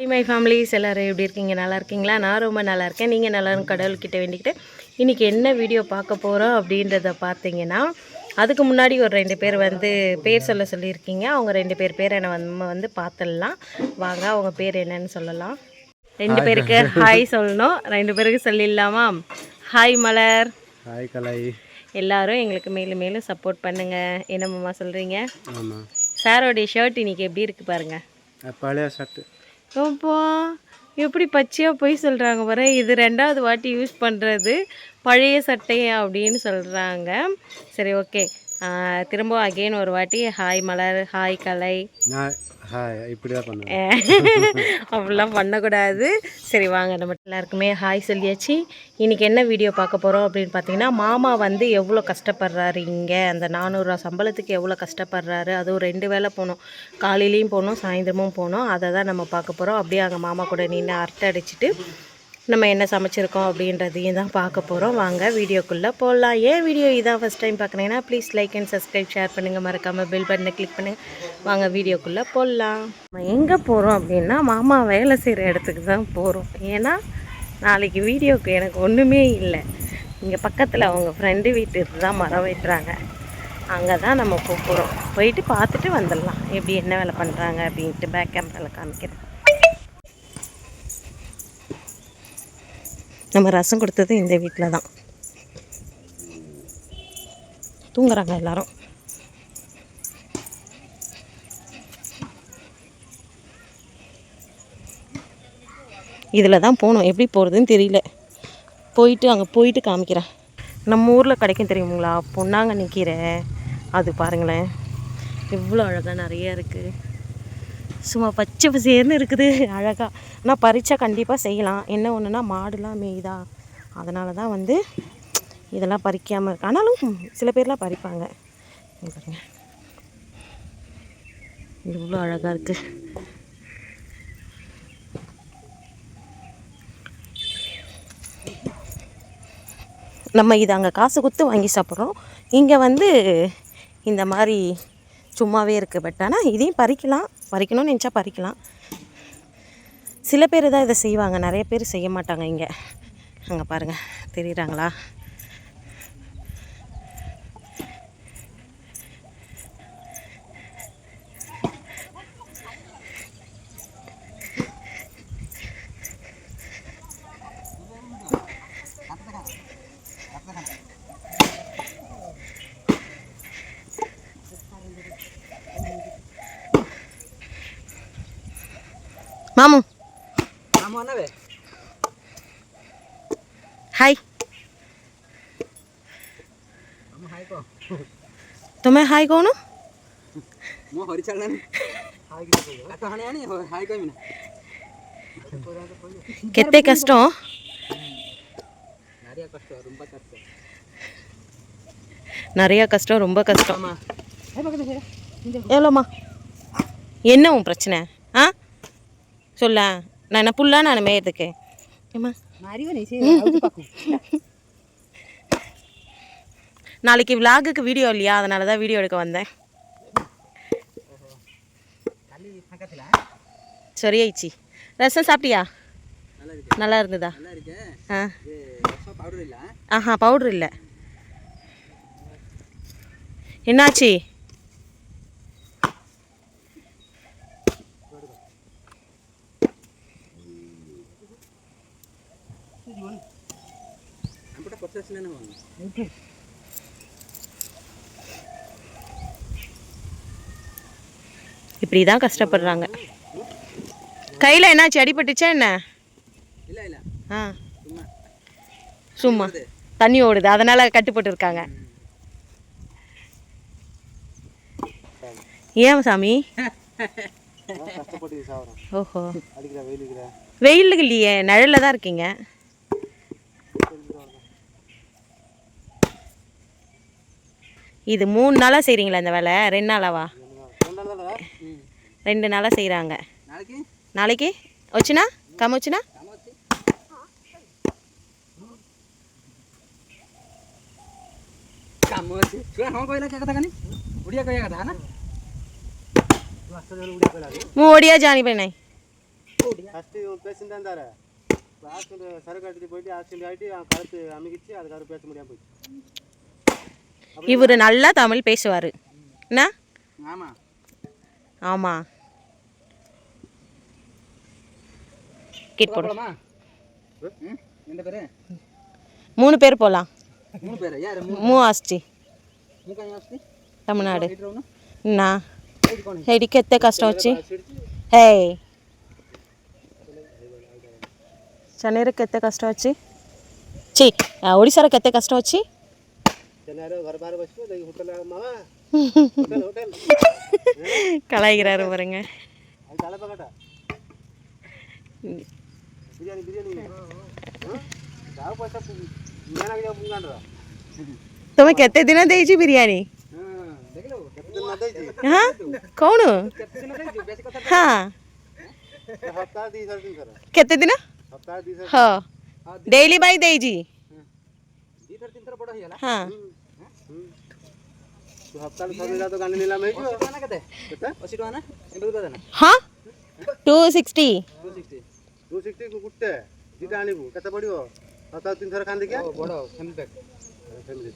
My families எல்லோரும் எப்படி இருக்கீங்க? நல்லா இருக்கீங்களா? நான் ரொம்ப நல்லா இருக்கேன். நீங்கள் நல்லாரும் கடவுள்கிட்ட வேண்டிக்கிட்டு இன்றைக்கி என்ன வீடியோ பார்க்க போகிறோம் அப்படின்றத பார்த்தீங்கன்னா, அதுக்கு முன்னாடி ஒரு 2 பேர் பேர் சொல்லியிருக்கீங்க. அவங்க 2 பேரை நம்ம பார்த்துடலாம். வாங்க, அவங்க பேர் என்னன்னு சொல்லலாம். 2 பேருக்கு ஹாய் சொல்லணும். 2 பேருக்கு சொல்லிடலாமா? ஹாய் மலர். ஹாய் கலை. எல்லோரும் எங்களுக்கு மேலும் மேலும் சப்போர்ட் பண்ணுங்கள். என்னம்மா சொல்கிறீங்க? சாரோடைய ஷர்ட் இன்றைக்கி எப்படி இருக்குது பாருங்கள். பழைய ஷர்ட்டு. அப்பா எப்படி பச்சையாக போய் சொல்கிறாங்க பாரு. இது 2வது வாட்டி யூஸ் பண்ணுறது பழைய சட்டையா அப்படின்னு சொல்கிறாங்க. சரி, ஓகே. திரும்ப அகெயின் ஒரு வாட்டி ஹாய் மலர், ஹாய் கலை. இப்படி தான் பண்ணுவேன். அப்படிலாம் பண்ணக்கூடாது. சரி, வாங்க நம்ம எல்லாருக்குமே ஹாய் சொல்லியாச்சு. இன்றைக்கி என்ன வீடியோ பார்க்க போகிறோம் அப்படின்னு பார்த்தீங்கன்னா, மாமா எவ்வளோ கஷ்டப்படுறாரு இங்கே. அந்த 400 ரூபா சம்பளத்துக்கு எவ்வளோ கஷ்டப்படுறாரு. அதுவும் 2 வேளை போகணும், காலையிலையும் போகணும், சாயந்தரமும் போகணும். அதை தான் நம்ம பார்க்க போகிறோம். அப்படியே அங்கே மாமா கூட நின்று அரட்டை அடிச்சுட்டு நம்ம என்ன சமைச்சிருக்கோம் அப்படின்றதையும் தான் பார்க்க போகிறோம். வாங்க வீடியோக்குள்ளே போடலாம். ஏன் வீடியோ இதான் ஃபஸ்ட் டைம் பார்க்குறீங்கன்னா please like and subscribe, share பண்ணுங்கள். மறக்காமல் பெல் பட்டனை கிளிக் பண்ணுங்கள். வாங்க வீடியோக்குள்ளே போடலாம். நம்ம எங்கே போகிறோம் அப்படின்னா, மாமா வேலை செய்கிற இடத்துக்கு தான் போகிறோம். ஏன்னா நாளைக்கு வீடியோவுக்கு எனக்கு ஒன்றுமே இல்லை. இங்கே பக்கத்தில் அவங்க ஃப்ரெண்டு வீட்டுக்கு தான் மரம் வெட்டுறாங்க. அங்கே தான் நம்ம போகிறோம். போயிட்டு பார்த்துட்டு வந்துடலாம் எப்படி என்ன வேலை பண்ணுறாங்க அப்படின்ட்டு பேக் கேமராவில் காமிக்கிறேன். நம்ம ரசம் கொடுத்தது இந்த வீட்டில் தான். தூங்குறாங்க எல்லாரும். இதில் தான் போகணும். எப்படி போகிறதுன்னு தெரியல. அங்கே போயிட்டு காமிக்கிறேன். நம்ம ஊரில் கிடைக்கும் தெரியுங்களா, பொன்னாங்கண்ணி கீரை. அது பாருங்களேன் எவ்வளோ அழகாக நிறைய இருக்குது. சும்மா பச்சை பசேர்னு இருக்குது அழகாக. ஆனால் பறிச்சா கண்டிப்பாக செய்யலாம். என்ன ஒன்றுனா மாடுலாம் மேய்தா, அதனால தான் இதெல்லாம் பறிக்காமல் இருக்கு. ஆனாலும் சில பேர்லாம் பறிப்பாங்க. பாருங்க இவ்வளோ அழகாக இருக்குது. நம்ம இதை அங்கே காசு கொடுத்து வாங்கி சாப்பிட்றோம். இங்கே இந்த மாதிரி சும்மாவே இருக்குது. பட் ஆனால் இதையும் பறிக்கணும்னு நினச்சா பறிக்கலாம். சில பேர் தான் இதை செய்வாங்க, நிறைய பேர் செய்ய மாட்டாங்க. இங்கே அங்கே பாருங்கள், தெரியுறாங்களா? मामू हाय. तुम्हें हाय कौन हो? कितने कष्ट हो? நிறைய கஷ்டம், ரொம்ப கஷ்டம். எவ்வளோம்மா? என்ன உன் பிரச்சனை? சொல்ல நான் என்ன புல்லா நான் மேயறதுக்கு? நாளைக்கு விலாகுக்கு வீடியோ இல்லையா, அதனால தான் வீடியோ எடுக்க வந்தேன். சரியாயிடுச்சு. ரசம் சாப்பிட்டியா? நல்லா இருந்ததா? ஆஹா, பவுடர் இல்லை. என்னாச்சு? இப்படி தான் கஷ்டப்படுறாங்க. கையில் என்னாச்சு? அடிபட்டுச்சா என்ன? சும்மா தண்ணி ஓடுது, அதனால கட்டுப்பட்டு இருக்காங்க. ஏன் சாமி? ஓஹோ, வெயிலுக்கு இல்லையே, நிழல்ல தான் இருக்கீங்க. இது 3 நாளாக செய்கிறீங்களா இந்த வேலை? 2 நாளாவா? 2 நாளாக செய்கிறாங்க. நாளைக்கு வச்சுனா கம்ம வச்சுனா ମୁଁ ଓଡ଼ିଆ ଜାଣିବେ ନାହିଁ। ஃபஸ்ட்டு இவன் பேசிட்டு இருந்தாரு ஆக்சிடென்ட் சரக்கு அடிச்சுட்டு போயிட்டு ஆக்சிடென்ட் ஆகிட்டு அவன் கழுத்து அமுகிச்சு அதுக்காக பேச முடியாமல் போயிடுச்சு. இவர் நல்லா தமிழ் பேசுவார் என்ன? ஆமாம் ஆமாம். கிட் போடலாமா? 3 பேர் போகலாம். 3 பேர் யார்? आसची तमिळनाडु ना हेडी केते कष्ट होची हे चनेर केते कष्ट होची ची ओडिसा रे केते कष्ट होची चनेर घर बाहर बसो देई होटल मामा होटल கலாய்கிறாரு பாருங்க. அது தலை பக்கட்ட பிரியாணி பிரியாணி जाओ पैसा बिरयानी के पुंगांडरा तुम्हें केते दिन देजी बिरयानी? हां देख लो केते दिन ना देजी हां कौन? କେତେ ଦିନ ଦେଇଛୁ ବେଶୀ କଥା हां हफ्ता 2 दिन कर केते दिन? हफ्ता 2 दिन हां डेली बाय देजी 2-3 ଥର ବଡ଼ ହେଇଗଲା। हां तो हफ्ता में सब तो गाने नीला में जो ଟଙ୍କା ନା କେତେ? केते 80 ଟଙ୍କା ନା ଏବେ ଦେବେ ନା हां 260 260 को गुट्टे दिटा आनिबु केते पड़ियो हफ्ता 3 थर खान देखिया ବଡ଼ ଫ୍ୟାମିଲି ପ୍ୟାକ୍ फैमिली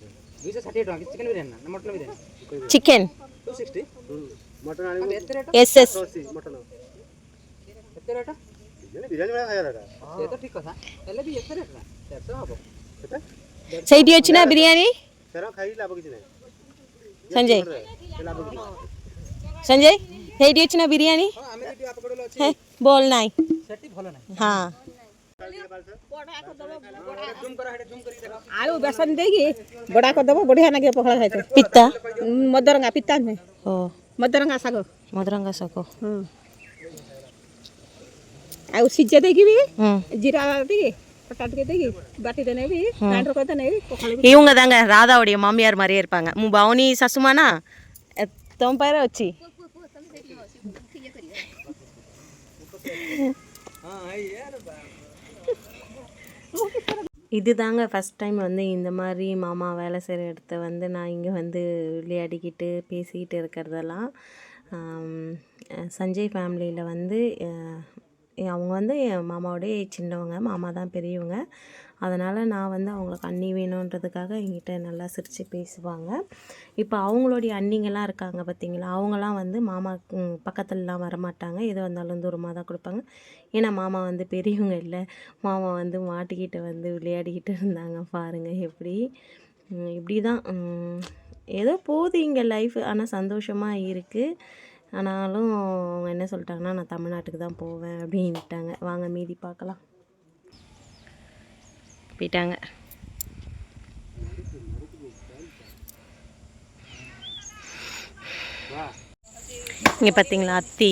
260 ଟଙ୍କା କି ଚିକେନ ବିରିୟାନୀ ନା ମଟନ ବିରିୟାନୀ? चिकन 260 मटन आनिबु ଏତେ ରେଟ୍? एसएस 80 मटन ଏତେ ରେଟ୍? बिरयानी में खाया रहा ସେ ତ ଠିକ କଥା ହେଲେ ବି ଏତେ ରେଟ୍ ନା 400 ହବ। केते ସେଇଠି ଅଛି ନା ବିରିୟାନୀ? तेरा खाई लाभ किछ नहीं संजय लाभ किछ संजय ସେଇଠି ଅଛି ନା ବିରିୟାନୀ? ହଁ ଆମେ ଯେଠି ଆପକଡଲ ଅଛି ହେ ବୋଲ ନାଇଁ ସେଠି ଭଲ ନାହିଁ। ହଁ ଜୁମ୍ କର ହେଡେ ଜୁମ୍ କରି ଦେଖ। आलू बेसन देगी बड़ा कर देबो बढ़िया लगे पखड़ा खाइते ପିତା मदरंगा पिता में ଓ मदरंगा साग ମଦରଙ୍ଗା ଶାଗ आ सिजे देगी भी ହୁଁ जीरा देगी पटा के देगी बाटी देने भी ग्राइंडर कर देने भी पखड़ा भी இவங்க தாங்க ராதாவுடைய மாமியார் மாதிரியே இருப்பாங்க மு பவுனி சசுமானா ତମ ପାଖରେ ଅଛି हां यार இது தாங்க ஃபஸ்ட் டைம் வந்து இந்த மாதிரி மாமா வேலை செய்கிற இடத்த வந்து நான் இங்கே வந்து விளையாடிக்கிட்டு பேசிக்கிட்டு இருக்கிறதெல்லாம் சஞ்சய் ஃபேமிலியில் வந்து அவங்க வந்து என் மாமாவோடய சின்னவங்க மாமா தான் பெரியவங்க அதனால் நான் வந்து அவங்களுக்கு அண்ணி வேணுன்றதுக்காக என்கிட்ட நல்லா சிரித்து பேசுவாங்க. இப்போ அவங்களுடைய அண்ணிங்கெல்லாம் இருக்காங்க பார்த்தீங்களா, அவங்களாம் வந்து மாமா பக்கத்துலலாம் வரமாட்டாங்க, எது வந்தாலும் தூரமாக தான் கொடுப்பாங்க. ஏன்னா மாமா வந்து பெரியவங்க இல்லை, மாமா வந்து மாட்டிக்கிட்ட வந்து விளையாடிக்கிட்டு இருந்தாங்க பாருங்கள் எப்படி. இப்படி தான் ஏதோ போகுது இங்கே லைஃப், ஆனால் சந்தோஷமாக இருக்குது. ஆனாலும் அவங்க என்ன சொல்லிட்டாங்கன்னா நான் தமிழ்நாட்டுக்கு தான் போவேன் அப்படின்ட்டாங்க. வாங்க மீதி பார்க்கலாம். போயிட்டாங்க. இங்கே பார்த்தீங்களா அத்தி,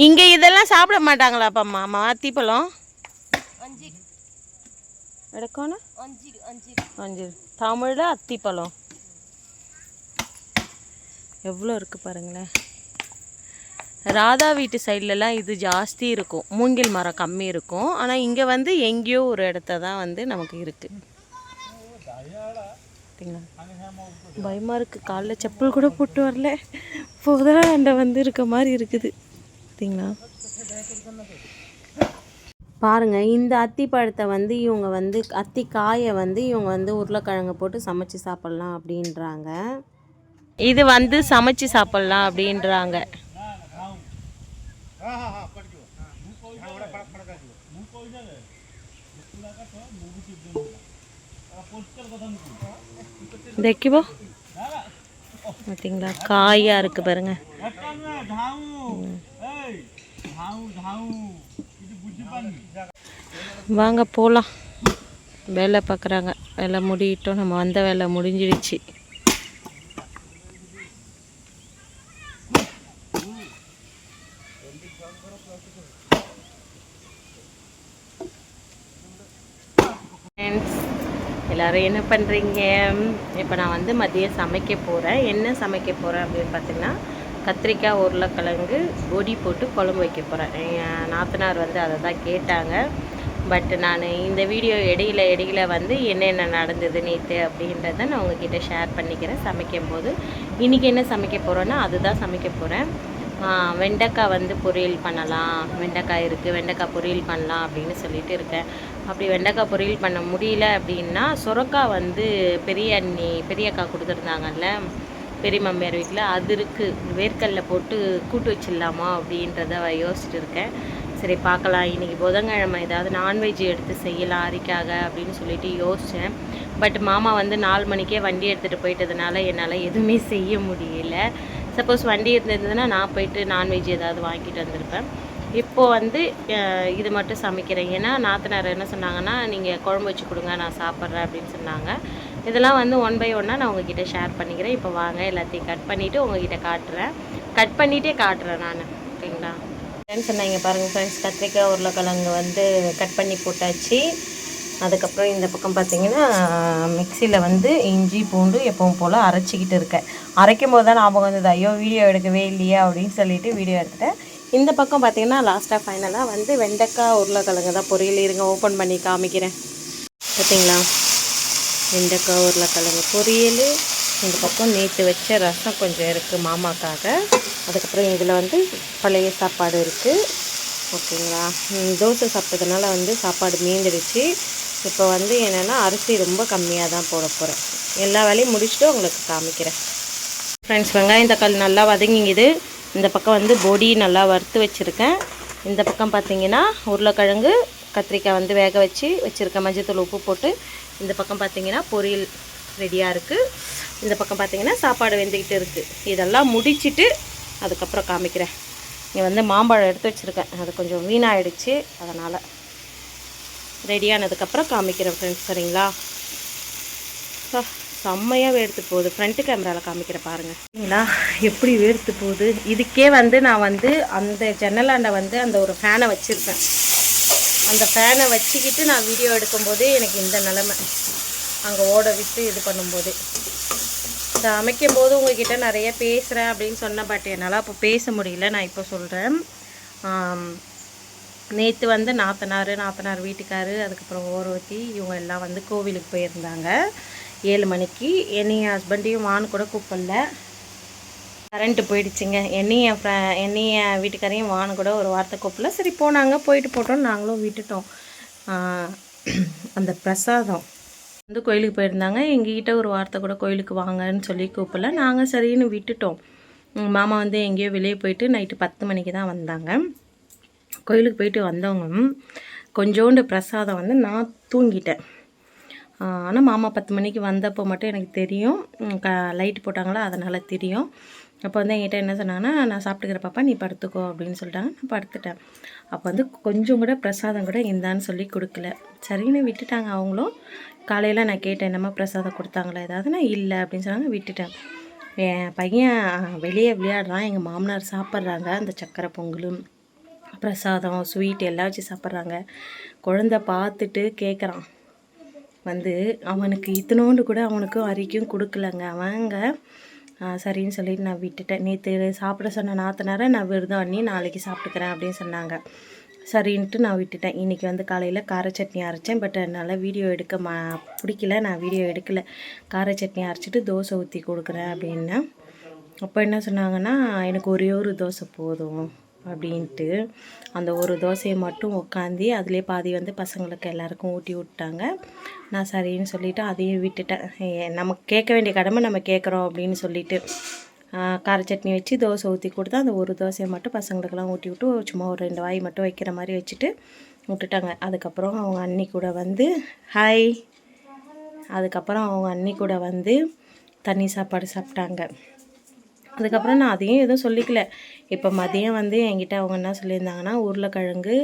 இங்கே இதெல்லாம் சாப்பிட மாட்டாங்களாப்பா மாமா? அத்திப்பழம் எடுக்கணும் அஞ்சு தமிழில் அத்திப்பழம் எவ்வளோ இருக்குது பாருங்களேன். ராதா வீட்டு சைட்லலாம் இது ஜாஸ்தி இருக்கும், மூங்கில் மரம் கம்மி இருக்கும். ஆனால் இங்கே வந்து எங்கேயோ ஒரு இடத்த தான் வந்து நமக்கு இருக்குது. பார்த்தீங்களா பயமாக இருக்குது, காலில் செப்பல் கூட போட்டு வரல, போதாண்ட வந்து இருக்க மாதிரி இருக்குது. பார்த்தீங்களா பாருங்கள், இந்த அத்தி பழத்தை வந்து இவங்க வந்து அத்தி காயை வந்து இவங்க வந்து உருளைக்கிழங்கு போட்டு சமைச்சு சாப்பிட்லாம் அப்படின்றாங்க. இது வந்து சமைச்சு சாப்பிட்லாம் அப்படின்றாங்க. देखिबो பார்த்தீங்களா காயாக இருக்குது பாருங்க. வாங்க போகலாம். வேலை பார்க்குறாங்க, வேலை முடியிட்டோம், நம்ம வந்த வேலை முடிஞ்சிடுச்சு. எல்லோரும் என்ன பண்ணுறீங்க? இப்போ நான் வந்து மதியம் சமைக்க போகிறேன். என்ன சமைக்க போகிறேன் அப்படின்னு பார்த்தீங்கன்னா, கத்திரிக்காய் உருளைக்கிழங்கு பொடி போட்டு குழம்பு வைக்க போகிறேன். என் நாத்தனார் வந்து அதை தான் கேட்டாங்க. பட் நான் இந்த வீடியோ இடையில வந்து என்னென்ன நடந்தது நேற்று அப்படின்றத நான் உங்ககிட்ட ஷேர் பண்ணிக்கிறேன் சமைக்கும் போது. இன்றைக்கி என்ன சமைக்க போகிறேன்னா அதுதான் சமைக்க போகிறேன். வெண்டைக்காய் வந்து பொரியல் பண்ணலாம், வெண்டைக்காய் இருக்குது, வெண்டைக்காய் பொரியல் பண்ணலாம் அப்படின்னு சொல்லிட்டு இருக்கேன். அப்படி வெண்டைக்காய் பொரியல் பண்ண முடியல அப்படின்னா சுரக்காய் வந்து பெரிய அக்கா கொடுத்துருந்தாங்கல்ல பெரிய மாமியார் வீட்டில், அது இருக்குது, வேர்க்கடல போட்டு கூட்டு வச்சிடலாமா அப்படின்றத யோசிச்சுட்டு இருக்கேன். சரி பார்க்கலாம், இன்றைக்கி புதன்கிழமை ஏதாவது நான்வெஜ் எடுத்து செய்யலாம் அரிக்காக அப்படின்னு சொல்லிட்டு யோசித்தேன். பட் மாமா வந்து 4 மணிக்கே வண்டி எடுத்துகிட்டு போயிட்டதுனால என்னால் எதுவுமே செய்ய முடியல. சப்போஸ் வண்டி இருந்ததுன்னா நான் போயிட்டு நான்வெஜ் ஏதாவது வாங்கிட்டு வந்திருப்பேன். இப்போது வந்து இது மட்டும் சமைக்கிறேன். ஏன்னா நாத்தனார் என்ன சொன்னாங்கன்னா, நீங்கள் குழம்பு வச்சு கொடுங்க நான் சாப்பிட்றேன் அப்படின்னு சொன்னாங்க. இதெல்லாம் வந்து 1 by 1 நான் உங்ககிட்ட ஷேர் பண்ணிக்கிறேன். இப்போ வாங்க எல்லாத்தையும் கட் பண்ணிவிட்டு உங்ககிட்ட காட்டுறேன். கட் பண்ணிகிட்டே காட்டுறேன் நான், ஓகேங்களா? ஃப்ரெண்ட்ஸ் சொன்னாங்க பாருங்கள் ஃப்ரெண்ட்ஸ், கத்திரிக்காய் உருளைக்கிழங்கு வந்து கட் பண்ணி போட்டாச்சு. அதுக்கப்புறம் இந்த பக்கம் பார்த்திங்கன்னா மிக்சியில் வந்து இஞ்சி பூண்டு எப்பவும் போல் அரைச்சிக்கிட்டு இருக்கேன். அரைக்கும் போது தான் ஞாபகம் வந்தது, ஐயோ வீடியோ எடுக்கவே இல்லையா அப்படின்னு சொல்லிட்டு வீடியோ எடுத்துட்டேன். இந்த பக்கம் பார்த்திங்கன்னா லாஸ்ட்டாக ஃபைனலாக வந்து வெண்டைக்காய் உருளைக்கிழங்கு தான் பொரியல். இருங்க ஓப்பன் பண்ணி காமிக்கிறேன். பார்த்தீங்களா, வெண்டைக்காய் உருளைக்கிழங்கு பொரியல். இந்த பக்கம் நேற்று வச்ச ரசம் கொஞ்சம் இருக்குது மாமாக்காக. அதுக்கப்புறம் இதில் வந்து பழைய சாப்பாடு இருக்குது, ஓகேங்களா? தோசை சாப்பிட்டதுனால வந்து சாப்பாடு மீந்துடுச்சு. இப்போ வந்து என்னென்னா அரிசி ரொம்ப கம்மியாக தான் போட போகிறேன். எல்லா வேலையும் முடிச்சுட்டு உங்களுக்கு காமிக்கிறேன். ஃப்ரெண்ட்ஸ், வெங்காயம் தக்காளி நல்லா வதங்கிங்குது. இந்த பக்கம் வந்து பொடி நல்லா வறுத்து வச்சுருக்கேன். இந்த பக்கம் பார்த்திங்கன்னா உருளைக்கிழங்கு கத்திரிக்காய் வந்து வேக வச்சுருக்கேன், மஞ்சத்தூள் உப்பு போட்டு. இந்த பக்கம் பார்த்திங்கன்னா பொரியல் ரெடியாக இருக்குது. இந்த பக்கம் பார்த்திங்கன்னா சாப்பாடு வெந்துக்கிட்டு இருக்குது. இதெல்லாம் முடிச்சுட்டு அதுக்கப்புறம் காமிக்கிறேன். இங்கே வந்து மாம்பழம் எடுத்து வச்சுருக்கேன், அது கொஞ்சம் வீணாகிடுச்சு, அதனால் ரெடியானதுக்கப்புறம் காமிக்கிறேன் ஃப்ரெண்ட்ஸ், சரிங்களா? செம்மையாக வேர்த்து போகுது. ஃப்ரண்ட்டு கேமராவில் காமிக்கிறேன் பாருங்கள், சரிங்களா எப்படி வேர்த்து போகுது. இதுக்கே வந்து நான் வந்து அந்த ஜன்னலாண்ட வந்து அந்த ஒரு ஃபேனை வச்சுருப்பேன். அந்த ஃபேனை வச்சுக்கிட்டு நான் வீடியோ எடுக்கும்போதே எனக்கு இந்த நிலமை, அங்கே ஓட விட்டு இது பண்ணும்போது. சமைக்கும் போது உங்கள்கிட்ட நிறைய பேசுகிறேன் அப்படின்னு சொன்னேன், பட் என்னால் அப்போ பேச முடியல. நான் இப்போ சொல்கிறேன். நேற்று வந்து நாத்தனார் வீட்டுக்காரு, அதுக்கப்புறம் ஓரவத்தி, இவங்க எல்லாம் வந்து கோவிலுக்கு போயிருந்தாங்க 7 மணிக்கு. என்னையும் ஹஸ்பண்டையும் வான்னு கூட கூப்பிடல, கரண்ட்டு போயிடுச்சுங்க. என்னையும் வீட்டுக்காரையும் வான்னு கூட ஒரு வார்த்தை கூப்பிடல. சரி போனாங்க, போயிட்டு போட்டோம், நாங்களும் விட்டுட்டோம். அந்த பிரசாதம் வந்து கோயிலுக்கு போயிருந்தாங்க, எங்ககிட்ட ஒரு வார்த்தை கூட கோயிலுக்கு வாங்கன்னு சொல்லி கூப்பிடல. நாங்கள் சரின்னு விட்டுட்டோம். மாமா வந்து எங்கேயோ வெளியே போயிட்டு நைட்டு 10 மணிக்கு தான் வந்தாங்க. கோயிலுக்கு போயிட்டு வந்தவங்க கொஞ்சோண்டு பிரசாதம் வந்து நான் தூங்கிட்டேன். ஆனால் மாமா 10 மணிக்கு வந்தப்போ மட்டும் எனக்கு தெரியும், லைட் போட்டாங்களா அதனால் தெரியும். அப்போ வந்து என்கிட்ட என்ன சொன்னாங்கன்னா, நான் சாப்பிட்டுக்கிற பாப்பா நீ படுத்துக்கோ அப்படின்னு சொல்லிட்டாங்க. நான் படுத்துட்டேன். அப்போ வந்து கொஞ்சம் கூட பிரசாதம் கூட இந்தான்னு சொல்லி கொடுக்கல. சரின்னு விட்டுட்டாங்க அவங்களும். காலையில் நான் கேட்டேன், என்னம்மா பிரசாதம் கொடுத்தாங்களா ஏதாவது? நான் இல்லை அப்படின்னு சொன்னாங்க, விட்டுட்டேன். என் பையன் வெளியே விளையாடுறான், எங்கள் மாமனார் சாப்பிட்றாங்க அந்த சக்கரை பொங்கலும் பிரசாதம் ஸ்வீட் எல்லாம் வச்சு சாப்பிட்றாங்க. குழந்த பார்த்துட்டு கேட்குறான் வந்து, அவனுக்கு இத்தனோண்டு கூட அவனுக்கும் அரிக்கும் கொடுக்கலங்க அவங்க. சரின்னு சொல்லிட்டு நான் விட்டுட்டேன். நேற்று சாப்பிட சொன்ன நாத்தனாரை நான் விரதம் அண்ணி நாளைக்கு சாப்பிட்டுக்கிறேன் அப்படின்னு சொன்னாங்க. சரின்ட்டு நான் விட்டுட்டேன். இன்றைக்கி வந்து காலையில் கார சட்னி அரைச்சேன், பட் என்னால் வீடியோ எடுக்க பிடிக்கல, நான் வீடியோ எடுக்கலை. கார சட்னி அரைச்சிட்டு தோசை ஊற்றி கொடுக்குறேன் அப்படின்னேன். அப்போ என்ன சொன்னாங்கன்னா, எனக்கு ஒரே ஒரு தோசை போதும் அப்படின்ட்டு அந்த ஒரு தோசையை மட்டும் உட்காந்து அதிலே பாதி வந்து பசங்களுக்கு எல்லாருக்கும் ஊட்டி விட்டாங்க. நான் சரின்னு சொல்லிவிட்டு அதையும் விட்டுட்டேன். நமக்கு கேட்க வேண்டிய கடமை நம்ம கேட்குறோம் அப்படின்னு சொல்லிட்டு கார சட்னி வச்சு தோசை ஊற்றி கொடுத்தா அந்த ஒரு தோசையை மட்டும் பசங்களுக்கெல்லாம் ஊட்டி விட்டு சும்மா ஒரு 2 வாய் மட்டும் வைக்கிற மாதிரி வச்சுட்டு விட்டுட்டாங்க. அதுக்கப்புறம் அவங்க அண்ணி கூட வந்து தண்ணி சாப்பாடு சாப்பிட்டாங்க. அதுக்கப்புறம் நான் அதையும் எதுவும் சொல்லிக்கல. இப்போ மதியம் வந்து என்கிட்ட அவங்க என்ன சொல்லியிருந்தாங்கன்னா, உருளைக்கிழங்கு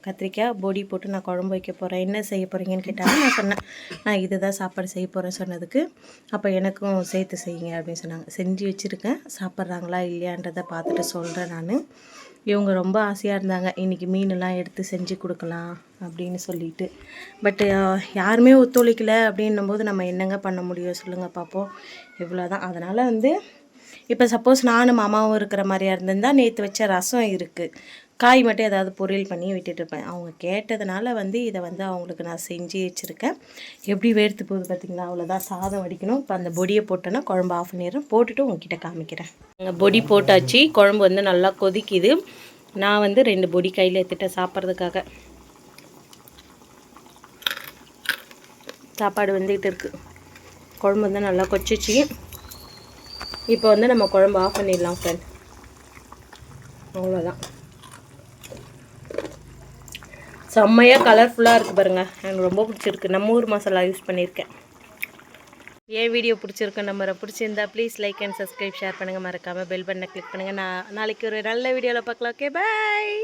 கத்திரிக்காய் பொடி போட்டு நான் குழம்பு வைக்க போகிறேன், என்ன செய்ய போகிறீங்கன்னு கேட்டாங்க. நான் சொன்னேன், நான் இது தான் சாப்பாடு செய்ய போகிறேன் சொன்னதுக்கு, அப்போ எனக்கும் சேர்த்து செய்யுங்க அப்படின்னு சொன்னாங்க. செஞ்சு வச்சுருக்கேன், சாப்பிட்றாங்களா இல்லையான்றதை பார்த்துட்டு சொல்கிறேன் நான். இவங்க ரொம்ப ஆசையாக இருந்தாங்க, இன்றைக்கி மீனெல்லாம் எடுத்து செஞ்சு கொடுக்கலாம் அப்படின்னு சொல்லிட்டு. பட்டு யாருமே ஒத்துழைக்கலை அப்படின்னும்போது நம்ம என்னங்க பண்ண முடியும் சொல்லுங்கள் பார்ப்போம். இவ்வளோ தான். அதனால் வந்து இப்போ சப்போஸ் நானும் மாமாவும் இருக்கிற மாதிரியா இருந்திருந்தால் நேற்று வச்ச ரசம் இருக்குது, காய் மட்டும் ஏதாவது பொரியல் பண்ணி விட்டுட்டுருப்பேன். அவங்க கேட்டதுனால வந்து இதை வந்து அவங்களுக்கு நான் செஞ்சு வச்சுருக்கேன். எப்படி வேர்த்து போகுது பார்த்திங்களா? அவ்வளோதான். சாதம் வடிக்கணும். இப்போ அந்த பொடியை போட்டோன்னா குழம்பு ஆஃப் பண்ணிடுறேன். போட்டுட்டு உங்ககிட்ட காமிக்கிறேன். பொடி போட்டாச்சு. குழம்பு வந்து நல்லா கொதிக்குது. நான் வந்து 2 பொடி கையில் எடுத்துட்டேன் சாப்பிட்றதுக்காக. சாப்பாடு வந்துக்கிட்டு இருக்குது. குழம்பு வந்து நல்லா கொச்சிச்சு. இப்போ வந்து நம்ம குழம்பு ஆஃப் பண்ணிடலாம் ஃப்ரெண்ட். அவ்வளோதான். செம்மையாக கலர்ஃபுல்லாக இருக்குது பாருங்கள். எனக்கு ரொம்ப பிடிச்சிருக்கு. நம்ம ஊர் மசாலா யூஸ் பண்ணியிருக்கேன். என் வீடியோ பிடிச்சிருக்கு நம்பரை. பிடிச்சிருந்தா please like and subscribe, share பண்ணுங்கள். மறக்காமல் பெல் பட்டனை கிளிக் பண்ணுங்கள். நான் நாளைக்கு ஒரு நல்ல வீடியோவில் பார்க்கலாம். ஓகே, பாய்.